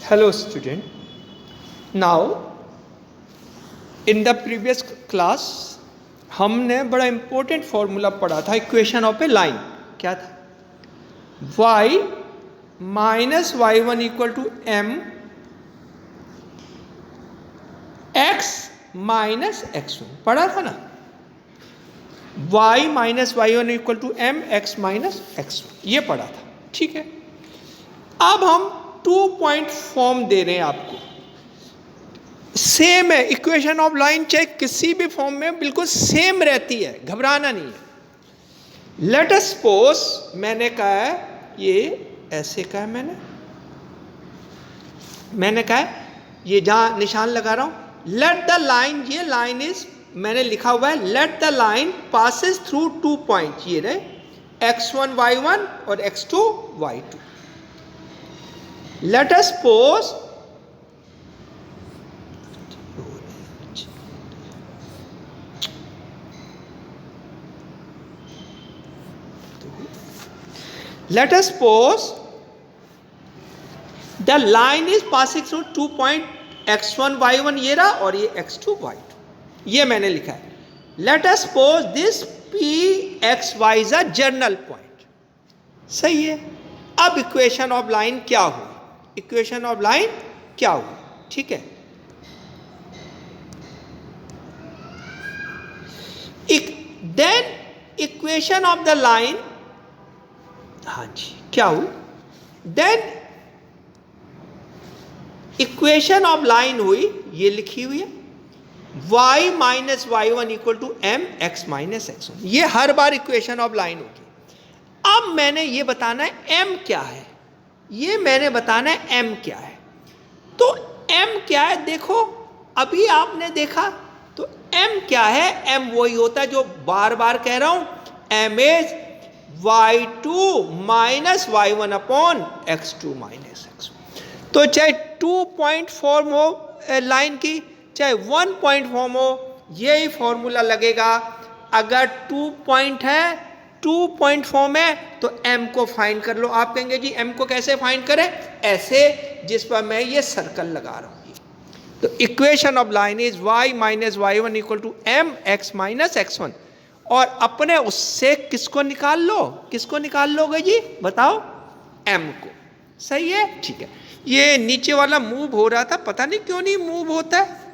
Hello student. Now in the previous class हमने बड़ा important formula पढ़ा था इक्वेशन ऑफ ए लाइन. क्या था? y minus y one equal to m x minus x one पढ़ा था ना. y minus y one equal to m x minus x one ये पढ़ा था. ठीक है. अब हम 2 पॉइंट फॉर्म दे रहे हैं आपको. सेम है इक्वेशन ऑफ लाइन, चाहे किसी भी फॉर्म में बिल्कुल सेम रहती है, घबराना नहीं है. लेट अस सपोज मैंने कहा है ये ऐसे का है, मैंने कहा है ये जहां निशान लगा रहा हूं लेट द लाइन, ये लाइन इज मैंने लिखा हुआ है let the line passes through 2 point, ये रहे x1 y1 और x2 y2. Let us suppose the line is passing through 2 point x1 y1 ये रहा और ये x2 y2 ये मैंने लिखा है. Let us suppose this p x y is a journal point. सही है. अब इक्वेशन ऑफ लाइन क्या हुई? इक्वेशन ऑफ लाइन क्या हुई? ठीक है. Then equation of the line, हाँ जी क्या हुई? देन इक्वेशन ऑफ लाइन हुई, ये लिखी हुई है y minus y one equal to m x minus x one. ये हर बार इक्वेशन ऑफ लाइन होगी. अब मैंने ये बताना है m क्या है, ये मैंने बताना है m क्या है. तो m क्या है देखो, अभी आपने देखा तो m क्या है? m वही होता है जो बार बार कह रहा हूं, m is y2 minus y one upon x2 minus x1. तो चाहे 2 पॉइंट फॉर्म हो लाइन की, चाहे 1 पॉइंट फॉर्म हो, यही फॉर्मूला लगेगा. अगर 2 पॉइंट है, 2 पॉइंट फॉर्म है तो m को फाइंड कर लो. आप कहेंगे जी m को कैसे फाइंड करें? ऐसे जिस पर मैं ये सर्कल लगा रहा हूं. तो equation of line is y minus y one equal to m x minus x one. और अपने उससे किसको निकाल लो? किसको निकाल लोगे जी बताओ? m को. सही है. ठीक है. ये नीचे वाला मूव हो रहा था, पता नहीं क्यों नहीं मूव होता है.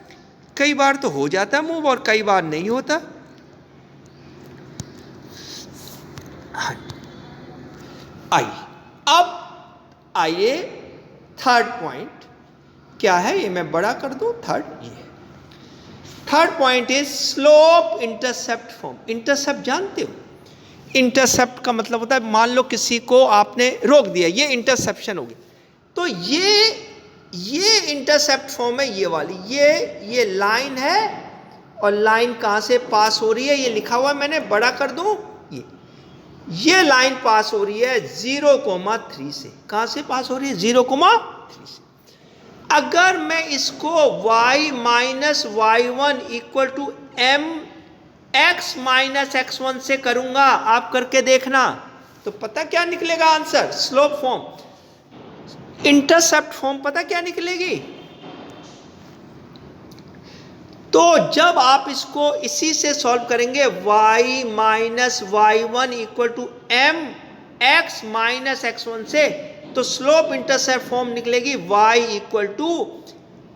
कई बार तो हो जाता है मूव और कई बार नहीं होता. आइए अब आइए थर्ड पॉइंट क्या है, ये मैं बड़ा कर दूं. Third point is slope intercept form. Intercept जानते हो? इंटरसेप्ट का मतलब होता है मान लो किसी को आपने रोक दिया, ये इंटरसेप्शन होगी. तो ये इंटरसेप्ट फॉर्म है, ये वाली. ये लाइन है और लाइन कहां से पास हो रही है ये लिखा हुआ है, मैंने बड़ा कर दूं. ये लाइन पास हो रही है 0,3 से. कहां से पास हो रही है? 0,3 से. अगर मैं इसको y minus y one equal to m x minus x one से करूंगा, आप करके देखना, तो पता क्या निकलेगा answer? Slope form. Intercept form पता क्या निकलेगी? तो जब आप इसको इसी से सॉल्व करेंगे y minus y one equal to m x minus x one से, तो स्लोप इंटरसेप्ट फॉर्म निकलेगी y equal to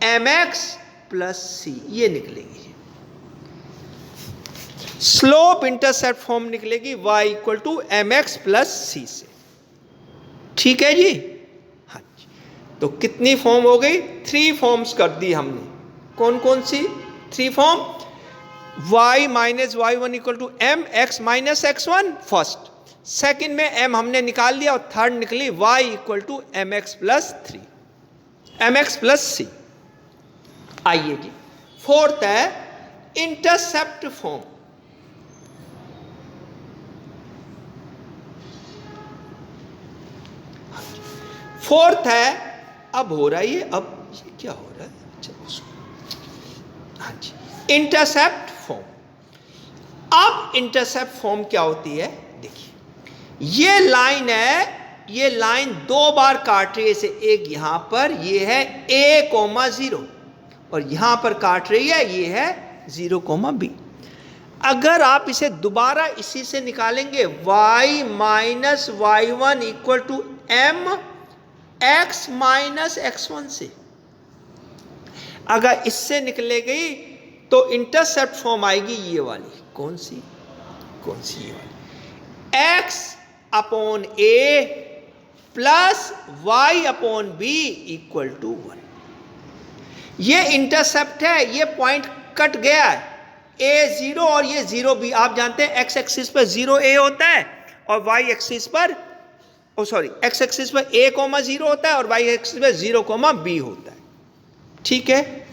m x plus c. ये निकलेगी स्लोप इंटरसेप्ट फॉर्म निकलेगी y equal to m x plus c से. ठीक है जी. हाँ जी. तो कितनी फॉर्म हो गई? 3 फॉर्म्स कर दी हमने. कौन कौन सी 3 form? y minus y one equal to m x minus x one first, second में m हमने निकाल लिया और थर्ड निकली y equal to m x plus 3 m x plus c. आइए जी फोर्थ है इंटरसेप्ट फॉर्म. फोर्थ है, अब हो रहा है अब ये क्या हो रहा है? हाँ जी इंटरसेप्ट फॉर्म. अब इंटरसेप्ट फॉर्म क्या होती है देखिए, ये लाइन है ये लाइन दो बार काट रही है इसे, एक यहां पर ये है a,0 और यहां पर काट रही है ये है 0,b। अगर आप इसे दोबारा इसी से निकालेंगे y minus y1 equal to m x minus x1 से, अगर इससे निकले गई तो इंटरसेप्ट फॉर्म आएगी ये वाली, कौन सी ये वाली, x upon a plus y upon b equal to 1। ये इंटरसेप्ट है, ये पॉइंट कट गया है, a 0 और ये 0b। आप जानते हैं x एक्सिस पर 0a होता है और y एक्सिस पर x एक्सिस पर a,0 होता है और y एक्सिस पर 0,b होता है। ठीक है,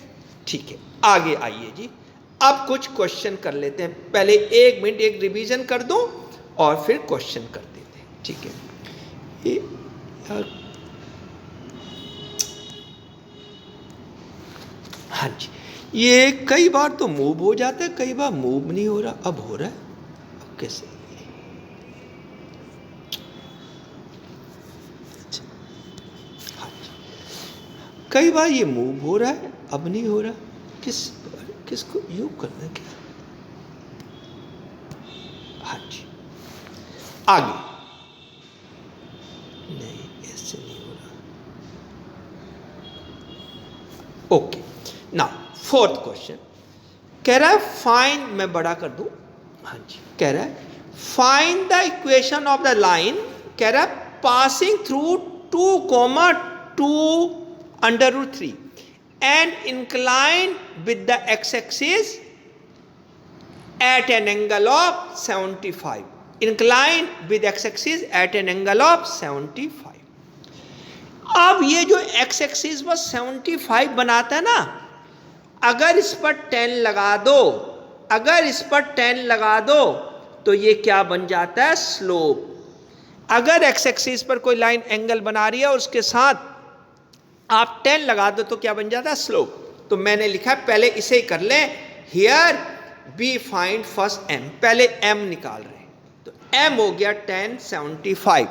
ठीक है, आगे आइए जी। अब कुछ क्वेश्चन कर लेते हैं, पहले 1 मिनट एक रिवीजन कर दूं और फिर क्वेश्चन कर देते हैं। ठीक है, हाँ जी, ये कई बार तो मूव हो जाता है, कई बार मूव नहीं हो रहा, अब हो रहा है, अब कैसे? हाँ जी, कई बार ये मूव हो रहा है, अब नहीं हो रहा, किसको यूं करना क्या? हाँ जी, आगे नहीं, ऐसे नहीं हो रहा। ओके, नाउ 4th क्वेश्चन कह रहा है फाइंड, मैं बड़ा कर दूं, हाँ जी, कह रहा है find the equation of the line, कह रहा है passing through 2,2 √3 and inclined with the x-axis at an angle of 75. Inclined with x-axis at an angle of 75. अब ये जो x-axis पर 75 बनाता है ना, अगर इस पर 10 लगा दो, अगर इस पर 10 लगा दो तो ये क्या बन जाता है? स्लोप। अगर x-axis पर कोई लाइन एंगल बना रही है और उसके साथ आप 10 लगा दो तो क्या बन जाता है? स्लोप। तो मैंने लिखा है, पहले इसे ही कर लें, here be find first m, पहले m निकाल रहे हैं, तो m हो गया 1075।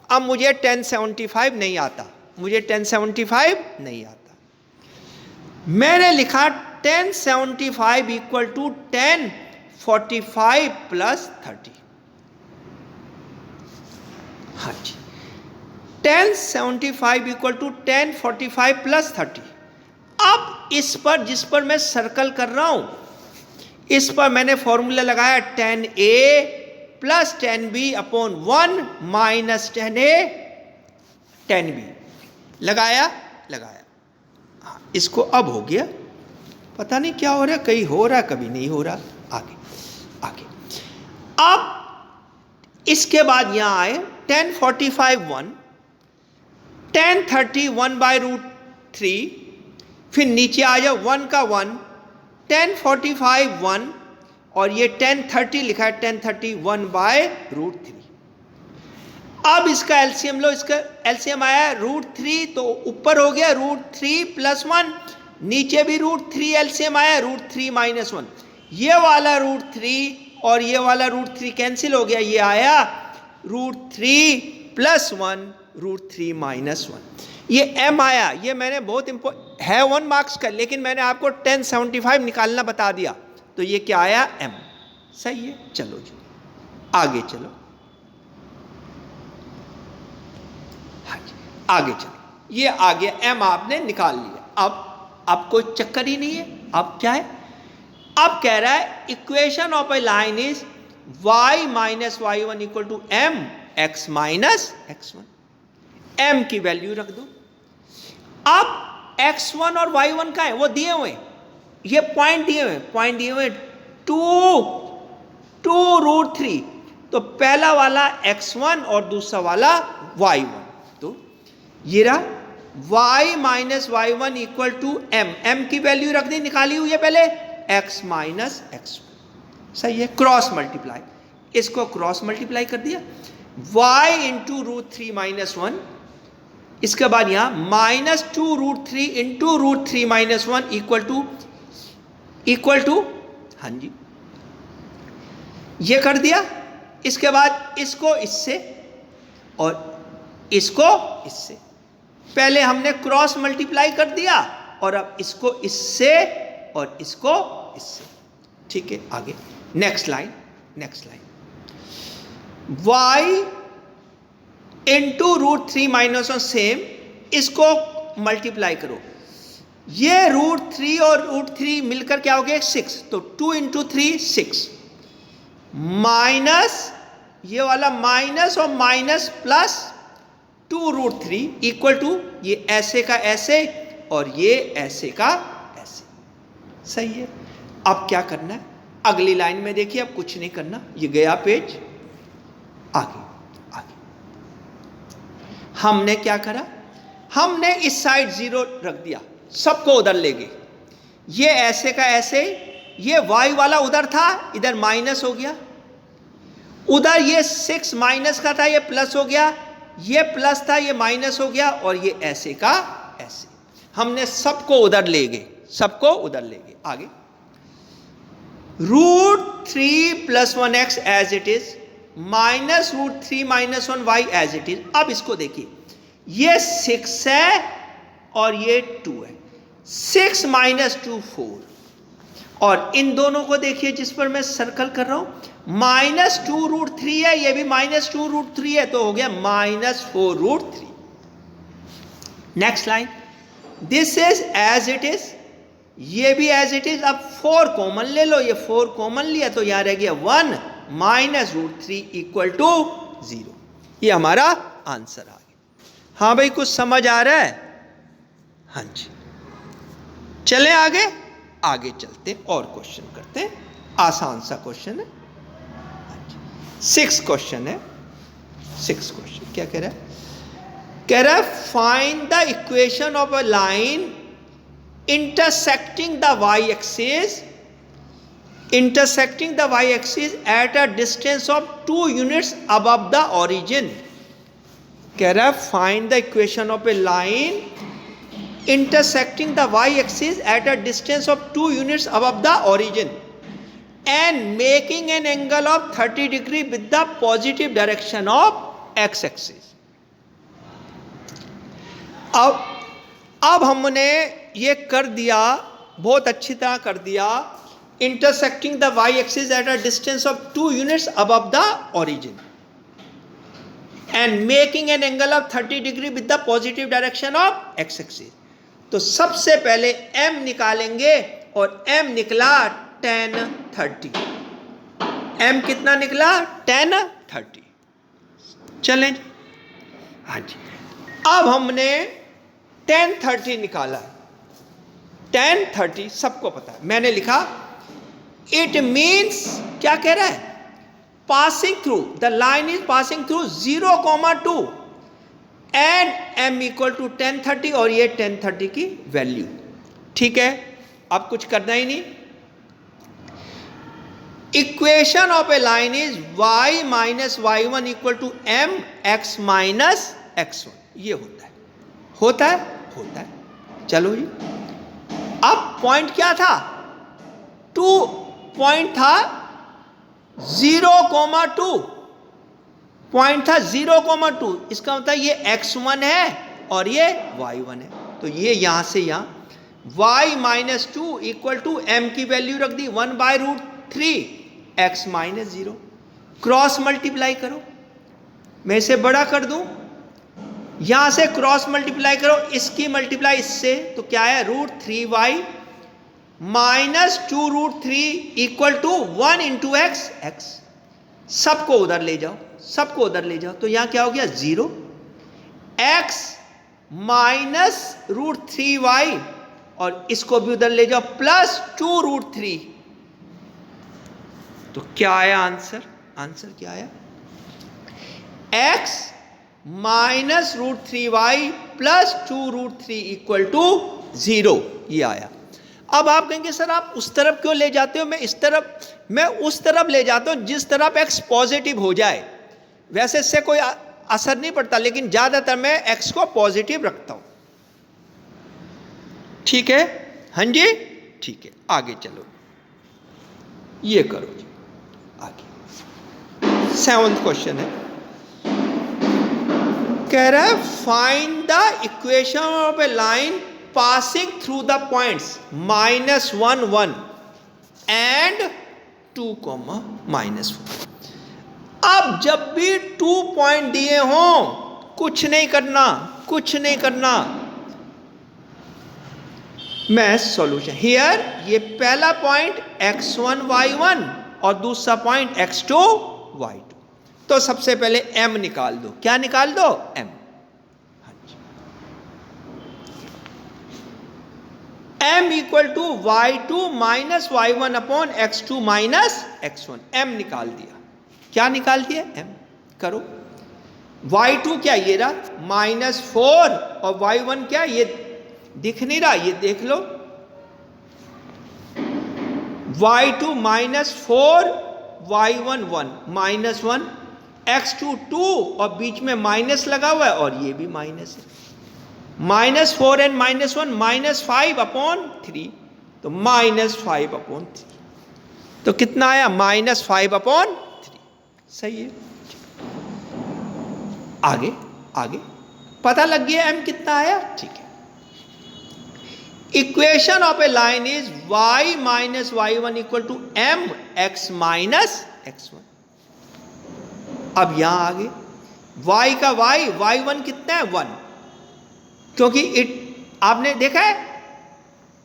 अब मुझे 1075 नहीं आता, मुझे 1075 नहीं आता, मैंने लिखा 1075 इक्वल टू 1045 प्लस 30। हाँ जी, 1075 इक्वल टू 1045 प्लस 30। अब इस पर, जिस पर मैं सर्कल कर रहा हूं, इस पर मैंने फॉर्मूला लगाया 10a plus 10b upon 1 minus 10a 10b, लगाया। हाँ, इसको अब हो गया, पता नहीं क्या हो रहा है, कहीं हो रहा है कभी नहीं हो रहा। आगे अब इसके बाद यहां आए 1045 1, 1030 1/√3, फिर नीचे आ जाओ 1 का 1, 1045 1 और ये 1030 लिखा है, 1030 1/√3। अब इसका एलसीएम लो, इसका एलसीएम आया √3, तो ऊपर हो गया √3 + 1, नीचे भी √3 एलसीएम आया, √3 - 1। ये वाला √3 और ये वाला √3 कैंसिल हो गया, ये आया √3 + 1 √3 - 1। ये m आया, ये मैंने बहुत इंपॉर्टेंट है 1 मार्क्स का, लेकिन मैंने आपको 1075 निकालना बता दिया, तो ये क्या आया? m। सही है, चलो जी आगे चलो। हाँ जी, आगे चलो, ये आ गया m, आपने निकाल लिया। अब कोई चक्कर ही नहीं है, अब क्या है? अब कह रहा है equation of a line is y minus y1 equal to m x minus x1। m की वैल्यू रख दो। अब x1 और y1 का है, वो दिए हुए, ये पॉइंट दिए हुए 2√3, तो पहला वाला x1 और दूसरा वाला y1, तो ये रहा y minus y1 equal to m की वैल्यू रख दी, निकाली हुई है पहले, x माइनस x1। सही है, क्रॉस मल्टीप्लाई, इसको क्रॉस मल्टीप्लाई कर दिया, y इंटू √3 - 1, इसके बाद यहां -2√3 इंटू √3 - 1 इक्वल टू, हाँ जी, ये कर दिया। इसके बाद इसको इससे और इसको इससे। पहले हमने क्रॉस मल्टीप्लाई कर दिया और अब इसको इससे और इसको इससे। ठीक है, आगे next line, y into √3 minus 1 same, इसको मल्टीप्लाई करो। ये √3 और √3 मिलकर क्या हो गया 6, तो 2 इंटू 3 6 माइनस ये वाला माइनस और माइनस प्लस 2√3 इक्वल टू ये ऐसे का ऐसे और ये ऐसे का ऐसे। सही है। अब क्या करना है, अगली लाइन में देखिए, अब कुछ नहीं करना, ये गया पेज, आगे हमने क्या करा, हमने इस साइड 0 रख दिया, सबको उधर ले गए। ये ऐसे का ऐसे, ये y वाला उधर था, इधर माइनस हो गया, उधर ये 6 माइनस का था, ये प्लस हो गया, ये प्लस था, ये माइनस हो गया, और ये ऐसे का ऐसे। हमने सबको उधर ले गए, सबको उधर ले गए। आगे √3 + 1x as it is minus √3 - 1y as it is. अब इसको देखिए, ये 6 है और ये 2 है, 6 - 2 4, और इन दोनों को देखिए जिस पर मैं सर्कल कर रहा हूं, -2√3 है, ये भी -2√3 है, तो हो गया -4√3। Next line, this is as it is, ये भी एज इट इज। अब 4 कॉमन ले लो, ये 4 कॉमन लिया तो यहां रह गया 1 - √3 इक्वल टू 0। ये हमारा आंसर आ गया। हाँ भाई, कुछ समझ आ रहा है? हाँ जी, चलें आगे चलते और क्वेश्चन करते हैं। आसान सा क्वेश्चन है। हाँ जी, 6 क्वेश्चन है। 6 क्वेश्चन क्या कह रहा है? कह रहा है find the equation of a line intersecting the y-axis at a distance of 2 units above the origin। कह रहा है find the equation of a line intersecting the y-axis at a distance of 2 units above the origin and making an angle of 30 degree with the positive direction of x-axis। अब हमने ये कर दिया, बहुत अच्छी तरह कर दिया। Intersecting the y axis at a distance of 2 units above the origin and making an angle of 30 degree with the positive direction of x axis. तो सबसे पहले m निकालेंगे और m निकला tan 30। m कितना निकला? tan 30। चलें, हाँ जी। अब हमने tan 30 निकाला। tan 30 सबको पता है, मैंने लिखा इट मीन्स, क्या कह रहा है? Passing through, the line is passing through 0,2 and m equal to tan 30, और ये tan 30 की वैल्यू। ठीक है, अब कुछ करना ही नहीं। Equation of a line is y - y1 equal to mx - x1। ये होता है। चलो जी, अब पॉइंट क्या था? 2 पॉइंट था 0,2, पॉइंट था 0,2। इसका मतलब ये x1 है और ये y1 है। तो ये यहां से यहां y - 2 इक्वल टू m की वैल्यू रख दी 1/√3 x - 0। क्रॉस मल्टीप्लाई करो, मैं इसे बड़ा कर दूं, यहां से क्रॉस मल्टीप्लाई करो, इसकी मल्टीप्लाई इससे, तो क्या है? √3y - 2√3 equal to 1 into x। सबको उधर ले जाओ, तो यहां क्या हो गया? 0। x - √3y, और इसको भी उधर ले जाओ, प्लस 2√3। तो क्या आया आंसर क्या आया? x - √3y plus 2√3 equal to 0, ये आया। अब आप कहेंगे सर आप उस तरफ क्यों ले जाते हो? मैं उस तरफ ले जाता हूं जिस तरफ x पॉजिटिव हो जाए। वैसे इससे कोई असर नहीं पड़ता, लेकिन ज्यादातर मैं x को पॉजिटिव रखता हूं। ठीक है, हाँ जी, ठीक है। आगे चलो, ये करो जी, आगे 7th क्वेश्चन है। कह रहा है find the equation of a line passing through the points -1 1 and 2, -4। अब जब भी 2 पॉइंट दिए हों, कुछ नहीं करना, कुछ नहीं करना। मैं सॉल्यूशन हियर, ये पहला पॉइंट x1 y1 और दूसरा पॉइंट x2 y2। तो सबसे पहले m निकाल दो। क्या निकाल दो? m। m equal to y2 minus y1 upon x2 minus x1। m निकाल दिया। क्या निकाल दिया? m। करो। y2 क्या, ये रहा -4, और y1 क्या, ये दिख नहीं रहा, ये देख लो। y2 -4, y1 1, -1, x2 2, और बीच में माइनस लगा हुआ है, और ये भी माइनस है। -4 एंड -1 -5 अपॉन 3, तो -5 अपॉन 3। तो कितना आया? -5 अपॉन 3। सही है। आगे आगे पता लग गया m कितना आया? ठीक है। Equation of a line is y minus y1 equal to m x minus x1। अब यहां आगे y का y1 कितना है? 1, क्योंकि आपने देखा है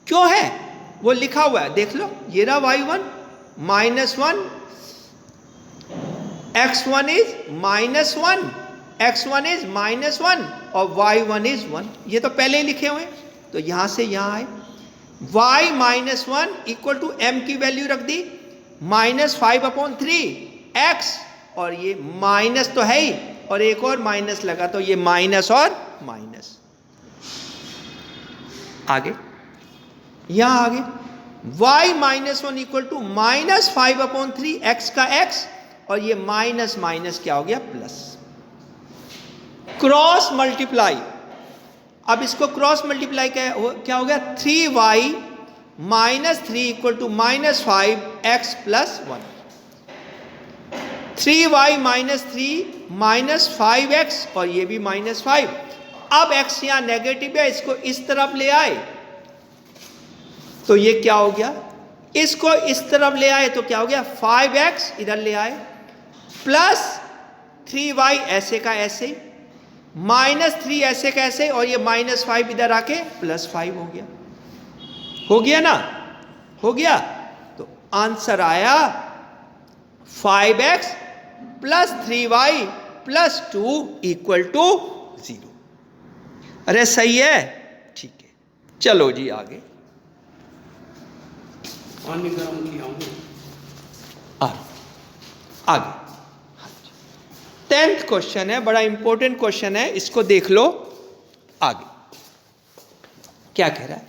क्यों है, वो लिखा हुआ है, देख लो। ये रहा y1 -1, x1 is -1, x1 is -1, और y1 इज 1। ये तो पहले ही लिखे हुए हैं, तो यहां से यहां आए y -1 इक्वल टू m की वैल्यू रख दी -5 अपॉन 3 x, और ये माइनस तो है ही, और एक और माइनस लगा, तो ये माइनस और माइनस। आगे यहां आगे y -1 equal to -5 upon 3 x का x, और ये माइनस माइनस क्या हो गया? प्लस। Cross multiply. अब इसको क्रॉस मल्टीप्लाई क्या हो गया? 3y -3 equal to -5x plus 1। 3y -3 -5x, और ये भी -5। अब x यहां नेगेटिव है, इसको इस तरफ ले आए, तो ये क्या हो गया? इसको इस तरफ ले आए तो क्या हो गया? 5x इधर ले आए, प्लस 3y ऐसे का ऐसे, -3 ऐसे का ऐसे, और ये -5 इधर आके +5 हो गया। हो गया ना? हो गया। तो आंसर आया 5x plus 3y plus 2 equal to 0। अरे सही है, ठीक है। चलो जी आगे। पानी गर्म किया हूं। आगे 10th क्वेश्चन है, बड़ा इंपॉर्टेंट क्वेश्चन है, इसको देख लो। आगे क्या कह रहा है?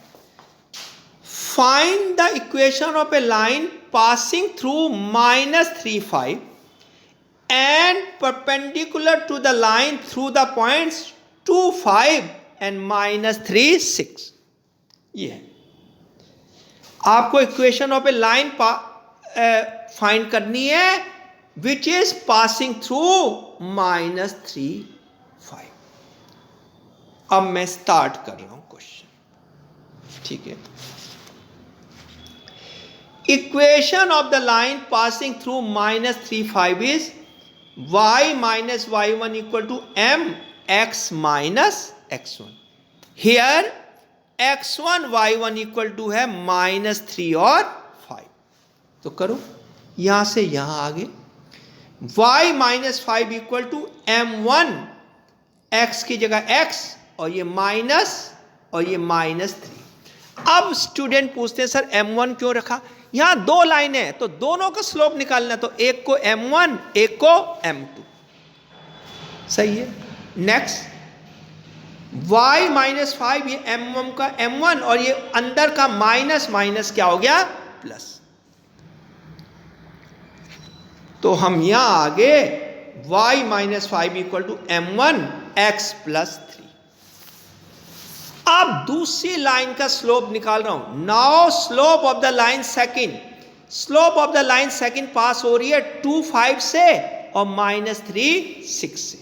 Find the equation of a line passing through -3 5 and perpendicular to the line through the points 2 5 and -3 6। ये है, आपको equation of a line find करनी है विच इज पासिंग थ्रू -3 5। अब मैं स्टार्ट कर रहा हूं क्वेश्चन, ठीक है। Equation of the line passing through -3 5 is y minus y1 equal to m x minus x1। Here x1 y1 equal to है -3 और 5। तो करो यहां से यहां आगे y -5 equal to m1 x की जगह x, और ये माइनस और ये -3। अब स्टूडेंट पूछते हैं सर m1 क्यों रखा? यहां 2 लाइन है तो दोनों का स्लोप निकालना, तो एक को m1 एक को m2। सही है। नेक्स्ट y -5, ये m1 का m1, और ये अंदर का माइनस माइनस क्या हो गया? प्लस। तो हम यहां आगे y -5 equal to m1 x plus 3। अब दूसरी लाइन का स्लोप निकाल रहा हूं। Now slope of the line second, slope of the line second pass हो रही है 2 5 से और -3 6 से।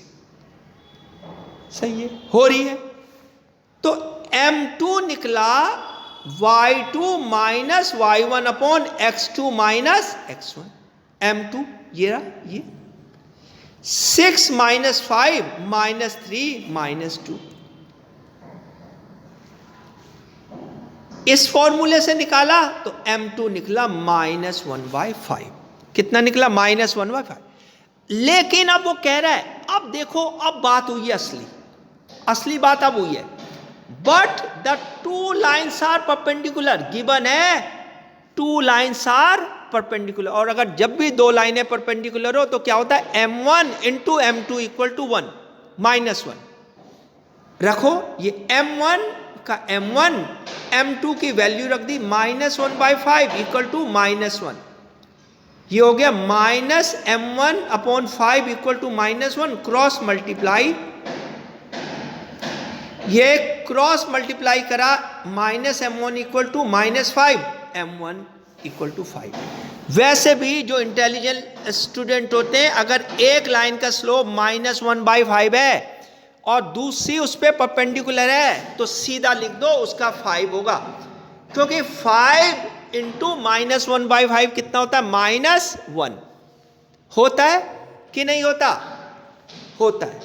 सही है, हो रही है। तो m2 निकला y2 minus y1 upon x2 minus x1। m2 ये रहा, ये 6 माइनस 5 माइनस 3 माइनस 2। इस फॉर्मूले से निकाला तो m2 निकला -1/5। कितना निकला? -1/5। लेकिन अब वो कह रहा है, अब देखो, अब बात हुई है असली बात अब हुई है। But the two lines are perpendicular, given है 2 लाइन्स आर परपेंडिकुलर। और अगर जब भी 2 लाइनें परपेंडिकुलर हो तो क्या होता है? m1 into m2 equal to 1 -1 रखो। ये m1 का m1 m2 की वैल्यू रख दी -1/5 इक्वल टू -1। ये हो गया -m1 upon 5 equal to -1। Cross multiply, ये क्रॉस मल्टीप्लाई करा -m1 equal to -5, m1 equal to 5। वैसे भी जो इंटेलिजेंट स्टूडेंट होते हैं, अगर एक लाइन का स्लोप -1/5 है और दूसरी उस पर परपेंडिकुलर है तो सीधा लिख दो उसका 5 होगा, क्योंकि 5 इंटू -1/5 कितना होता है? -1 होता है कि नहीं होता? होता है।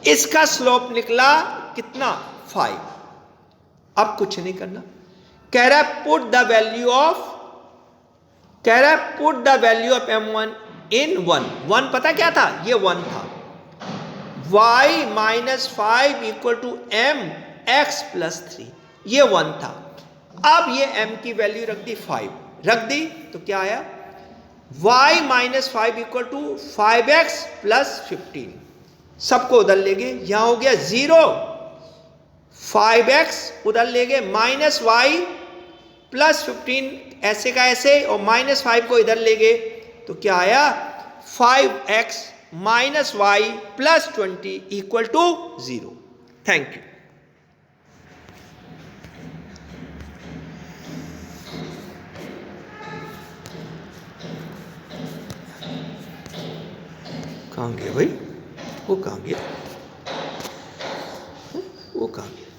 इसका स्लोप निकला कितना? 5। अब कुछ नहीं करना, कह रहा है put the value of m1 in 1 पता क्या था? ये 1 था। y minus 5 equal to m x plus 3, ये 1 था। अब ये m की वैल्यू रख दी 5, रख दी तो क्या आया? y minus 5 equal to 5x plus 15। सबको उधर ले गए, यहां हो गया 0, 5x उधर ले गए, माइनस y प्लस 15 ऐसे का ऐसे, और -5 को इधर ले गए तो क्या आया? 5x minus y plus 20 equal to 0। Thank you. कहाँ गया भाई? वो कहाँ गया? वो कहाँ गया?